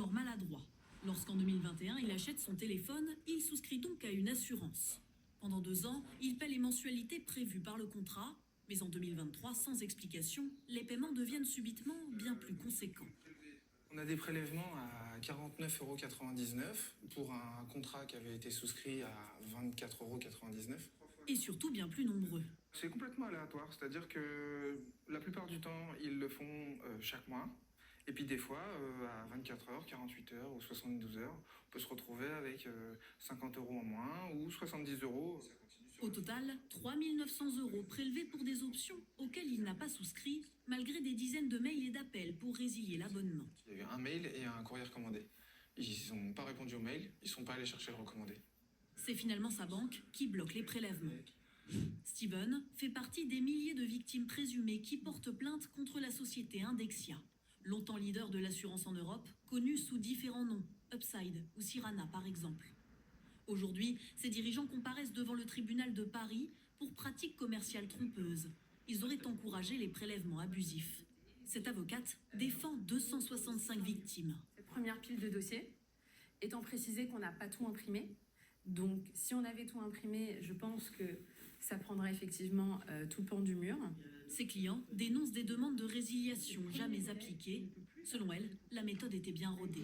Fort maladroit. Lorsqu'en 2021, il achète son téléphone, il souscrit donc à une assurance. Pendant 2 ans, il paie les mensualités prévues par le contrat. Mais en 2023, sans explication, les paiements deviennent subitement bien plus conséquents. On a des prélèvements à 49,99 € pour un contrat qui avait été souscrit à 24,99 €. Et surtout bien plus nombreux. C'est complètement aléatoire, c'est-à-dire que la plupart du temps, ils le font chaque mois. Et puis des fois, à 24 heures, 48 heures ou 72 heures, on peut se retrouver avec 50 € en moins ou 70 €. Au total, 3 900 € prélevés pour des options auxquelles il n'a pas souscrit, malgré des dizaines de mails et d'appels pour résilier l'abonnement. Il y a eu un mail et un courrier recommandé. Ils n'ont pas répondu au mail, ils ne sont pas allés chercher le recommandé. C'est finalement sa banque qui bloque les prélèvements. Steven fait partie des milliers de victimes présumées qui portent plainte contre la société Indexia, longtemps leader de l'assurance en Europe, connue sous différents noms, Upside ou Cyrana par exemple. Aujourd'hui, ces dirigeants comparaissent devant le tribunal de Paris pour pratiques commerciales trompeuses. Ils auraient encouragé les prélèvements abusifs. Cette avocate défend 265 victimes. Cette première pile de dossiers, étant précisé qu'on n'a pas tout imprimé. Donc, si on avait tout imprimé, je pense que ça prendrait effectivement tout le pan du mur. Ses clients dénoncent des demandes de résiliation jamais appliquées. Selon elle, la méthode était bien rodée.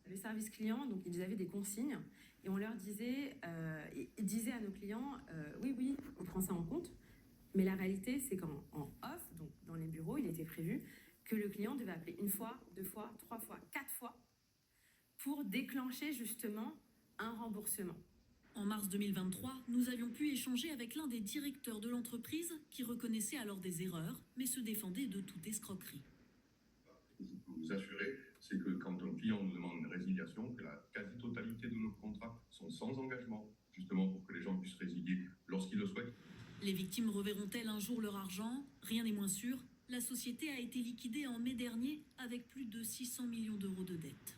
Le service client, donc ils avaient des consignes et on leur disait, ils disaient à nos clients, oui, on prend ça en compte. Mais la réalité, c'est qu'en off, donc dans les bureaux, il était prévu que le client devait appeler 1 fois, 2 fois, 3 fois, 4 fois pour déclencher justement un remboursement. En mars 2023, nous avions pu échanger avec l'un des directeurs de l'entreprise qui reconnaissait alors des erreurs, mais se défendait de toute escroquerie. Je peux vous assurer, c'est que quand un client nous demande une résiliation, que la quasi-totalité de nos contrats sont sans engagement, justement pour que les gens puissent résilier lorsqu'ils le souhaitent. Les victimes reverront-elles un jour leur argent? Rien n'est moins sûr. La société a été liquidée en mai dernier avec plus de 600 millions € de dettes.